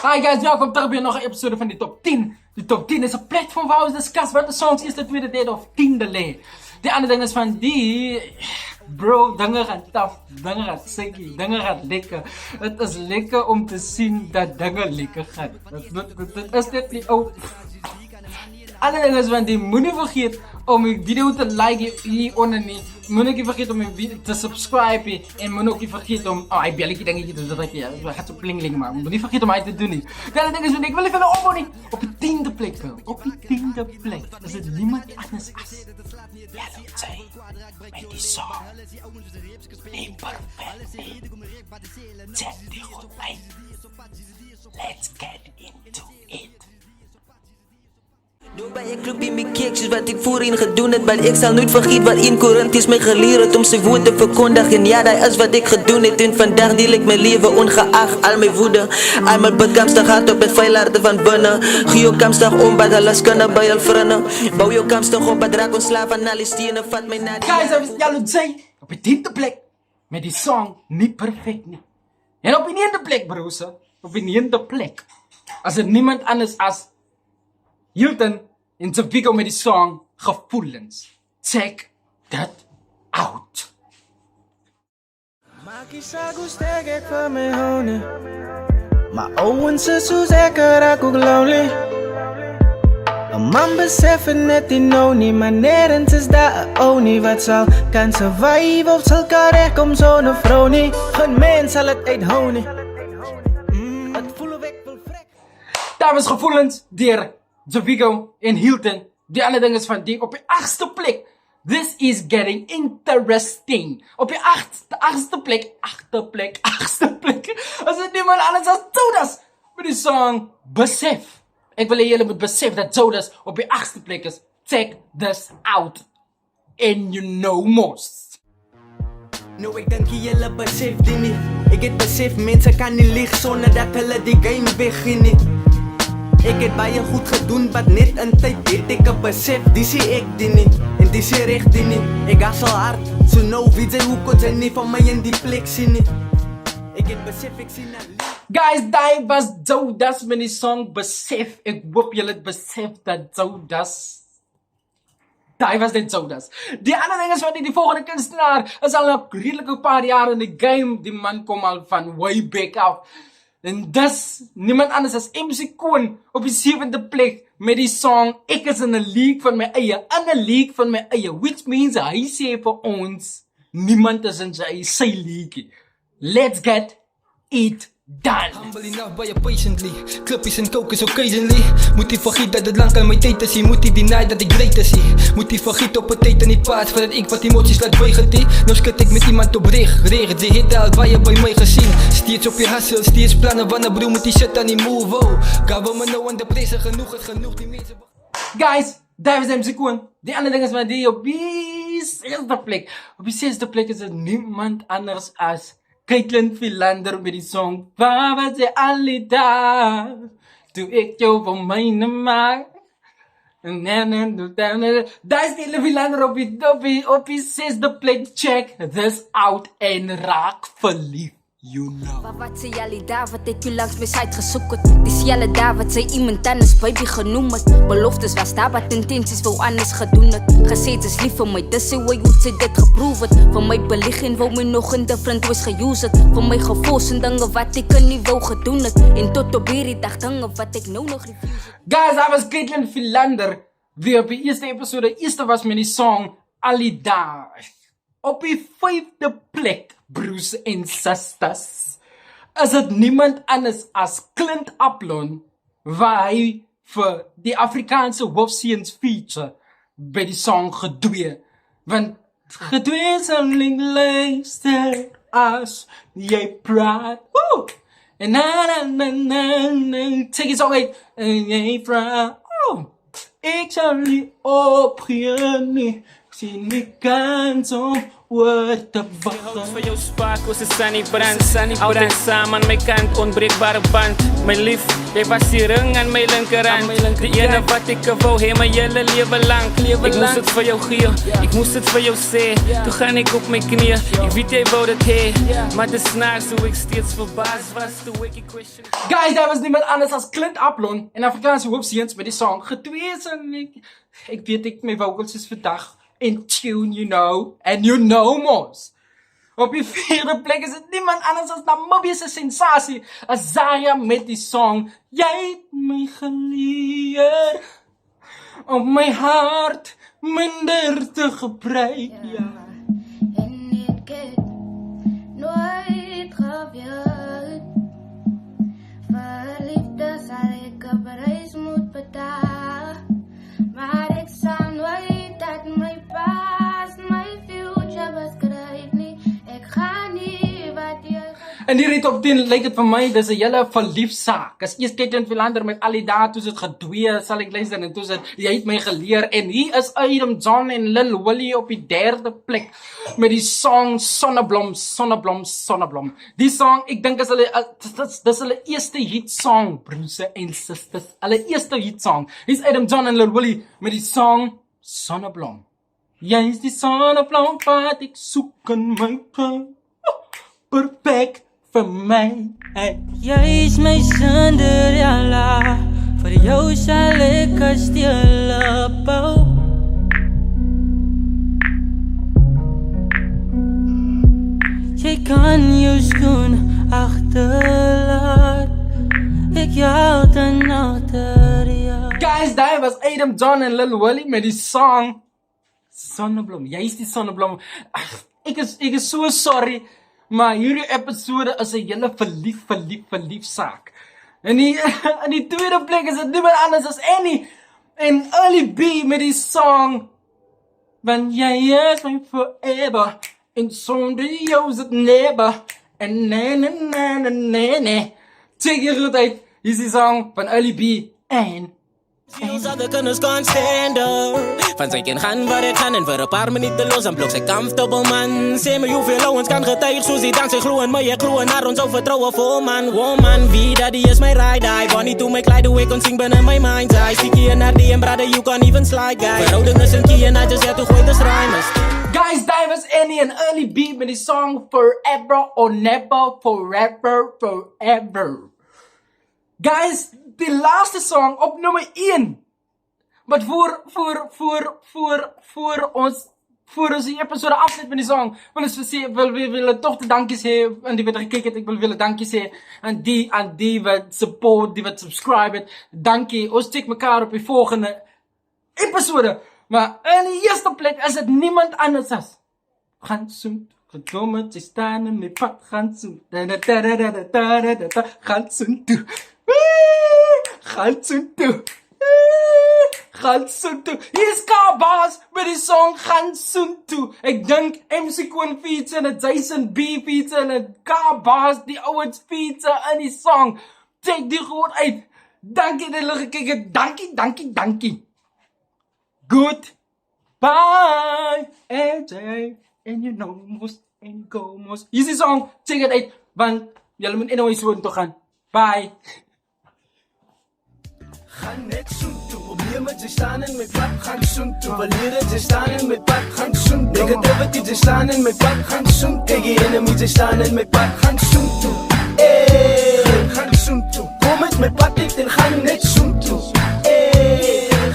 Hi guys, welkom terug bij nog een episode van de top 10. De top 10 is een platform waar we discussen wat de songs is de tweede date of 10 delay. De andere ding is van die... Bro, dingen gaan taf, dingen gaan sikkie, dingen gaan lekker. Het is lekker om te zien dat dingen lekker gaan. Dat is dit niet ook. Alle dingen is van die, moet niet vergeten om je video te liken hieronder niet. Moet ook niet vergeten om je video te subscriben. En moet ook niet vergeten om... Oh, ik belletje dingetje te drukken. Dat gaat zo plingeling maar. Moet niet vergeten om mij te doen niet. De andere ding is van ik wil even een opbouw op de 10e plek. Op die 10e plek. Is het niemand anders als... Ja, dat zei. Met die song. Nee, perfect. Zet die goed uit. Let's get into it. Doe bij je club in mijn kicks wat ik voorheen gedaan heb. Maar ik zal nooit vergeten wat in Korintiërs mij geleerd om zijn woord te verkondigen. Ja, dat is wat ik gedaan heb. En vandaag deel ik mijn leven ongeacht al mijn woede. Eenmaal bekamstig hard op het veilaarden van binnen. Gie je kamstig om bij alles kunnen bij je vrienden. Bouw je kamstig op bij draak slaaf en alle stenen vat mij naar die... Guys, dat is Jaloed Zee. Op de 10e plek. Met die song niet perfect niet. En op de 9e plek, broers. Op de 9e plek. Als er niemand anders als... Hilton in zijn video met die song Gevoelens. Check that out. Maak je sago sterk, ik van mij houden. Maar ogen ze zo zeker, raak ook lonely. Een man beseffen net die nou niet, maar nergens is dat ook niet. Wat zal kan survive of zal kan recht om zo'n vrouw niet. Geen mens zal het uithouden. Het voelen weg vol vrek. Dames Gevoelens, der Zavigo in Hilton. Die andere ding is van die op je 8e plek. This is getting interesting. Op je 8e plek. 8e plek. Als het niemand anders dan Zodas. Met die song Besef. Ik wil dat jullie moet beseffen dat Zodas op je 8e plek is. Check this out. And you know most. Nou, ik denk jullie besef die niet. Ik het besef, mensen kan niet liggen zonder dat hulle die game begin. Ik het baie goed gedoen, wat net een tijd weet ik een besef. Die zie ik die niet, en die zie recht die niet. Ik ga zo hard, zo nou wie zij hoe kon zij niet van mij in die plek zien niet. Ik het besef, ik zie naar lief. Guys, die was Zodas met die song Besef. Ik hoop jullie het besef dat Zodas... Die was dit Zodas. Die andere ding is van die volgende kunstenaar is al een redelijk paar jaar in de game. Die man komt al van way back af. En dus niemand anders als MC Koen op die 7e plek met die song Ik is in een league van mijn eigen. In een league van mijn eigen. Which means hij zei voor ons, niemand is in zijn league. Let's get it done. Humble enough by your patiently. Clubjes en kokers occasionally. Moet hij vergiet dat het lang kan mijn teten zien. Moet hij deny dat ik greater zie. Moet hij vergiet op het eten niet paard. Voordat ik wat emoties laat wegen die. Nou skut ik met iemand op regent. Ze hitten al waar je bij mij gezien. Steeds op je hustle, steeds plannen. Wanneer broer moet die shit aan die move. Oh, gaan we me nou aan de prijzen genoeg. Het genoeg die mensen... Guys, daar is MC Koen. Die andere ding is van die op die 6e plek. Op die 6e plek is er niemand anders als Caitlin Philander met die song Waar was je Alida? Toen ik jou van mij maak. Daar is Caitlin Philander op die 6e plek. Check this out en raak verliefd. You know. Wat zei jullie daar, wat het u langs mijn site gezoek het? Die jelle daar, wat zei iemand anders baby genoemd het? Beloftes was daar, wat intenties wou anders gedoen het? Gezegd is lief voor mij, dus hoe ze dit geproef het? Van mij belichten, wou mij nog een different was geuse het? Van mij gevoels en dingen wat ik er niet wou gedoen het? En tot op hierdie dag dingen wat ik nou nog refuse het? Guys, dat was Caitlin Philander. Die op de eerste episode was met die song Alida. Op die 5e plek, broers en sisters, is het niemand anders als Clint Aplon, waar hij voor die Afrikaanse hoofdziens feature bij die song Gedwee. Want Gedwee is een luister als jij praat. Woe! En zeg je zo uit. En jij praat. Oh, ik zal niet opgeven. sien my kans om oor te wag. Vir jou spark was 'n sunny brand. Altyd saam aan my kant, onbreekbare band. My lief, jy was die ring aan my linkerhand. Die ene wat ek wou hê my hele lewe lank. Ek moes dit vir jou gee, ek moes dit vir jou sê. Toe gaan ek op my knieë, ek weet jy wou dit hê. Maar dit snaaks hoe ek steeds verbaas was toe ek die question. Guys, daar was niemand anders as Clint Aplon en Afrikaanse hoopseuns met die song Getwees en ek weet ek my vocals is vandag in tune, you know, and you know mos. Op die 4de plek is dit niemand anders as Namibiese sensasie Azaria met die song Jy het my geleer om my hart minder te gebruik, ja. En ik heb nooit geweet. Verliefde zal ik op reis moet betalen. Maar ik zal nooit uit mijn past, mijn future beschrijven nie. Ik ga niet wat je In hierdie top 10 lyk dit vir my, dis 'n hele verliefsaak. As eers kyk in Philander met al die dae toe dit gedwee, sal ek luister en toe sit jy het my geleer en hier is Adam John en Lil Willie op die 3de plek met die song Sonneblom, Sonneblom, Sonneblom. Die song, ek dink is hulle eerste hit song, broers en susters. Hulle eerste hit song. Hier's Adam John en Lil Willie met die song Sonneblom. Jy is die sonneblom wat ek soek in my plan. Perfect vir my. Hey. Jy is my Cinderella, vir jou sal ek kasteel bou. Jy kan jou skoen agterlaat, ek jou dan agter jou. Guys, daar was Adam John en Lil Willie met die song Sonneblom. Jy is die sonneblom. Ag, ek is so sorry, maar hierdie episode is 'n hele verlief saak. En in die 2de plek is dit niemand anders as Annie en Early B met die song Want jy is my forever en sonder jou is dit never en nee. Check hier goed uit. Hier is die song van Early B en Ons ander kinders kan stand up. Van sy kind gaan waar ek gaan en vir 'n paar minute los en blok sy comfortable man. Sê my hoeveel ouens kan getuig soos die dans sy glo in my, ek glo in haar ons ou vertroue vol man. Woman, wie dat die is my ride-eye. Bonnie toe my kleid, hoe ek kon sing binne my mind's eye. Stikkie in haar DM, brother, you can't even slide, guy. Verhouding is in key en I just had to gooi dis rhymes. Guys, daar was Annie en Early B met die song Forever or Never, Forever. Guys, die laaste song op nummer 1. Maar voor ons die episode afsluit met die song, wil toch de dankie sê aan die wat gekyk het. Ek wil dankie sê aan die wat support, die wat subscribe het. Dankie. Ons check mekaar op die volgende episode. Maar in die eerste plek is dit niemand anders as gaan soen. Gedomme, sy staan in my pad, gaan soen. Gaan soen toe. Gaan soen toe. Hier is K-Bass met die song Gaan soen toe. Ek dink MC Koen feature en het Jason B feature en het K-Bass die ouwens feature in die song. Check die goed uit. Dankie dat julle gekyk het. Dankie. Good. Bye. AJ. And you know most and go most. Hier is die song. Check het uit. Want julle moet in ons woon toe gaan. Bye. Gaan net soen toe, probleme jy staan in my pad, gaan soen toe. Verlede jy staan in my pad, gaan soen toe. Negativity jy staan in my pad, gaan soen toe. Tegen enemy jy staan in my pad, gaan soen toe. Gaan soen toe. Kom met my pad uit en gaan net soen toe.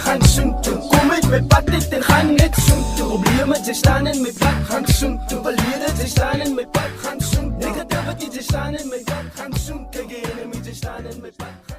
Gaan soen toe. Kom met my pad uit en gaan net soen toe. Probleme jy staan in my pad, gaan soen toe. Verlede jy staan in my pad, gaan soen toe. Negativity jy staan in my pad, gaan soen toe. Tegen enemy jy staan in my pad.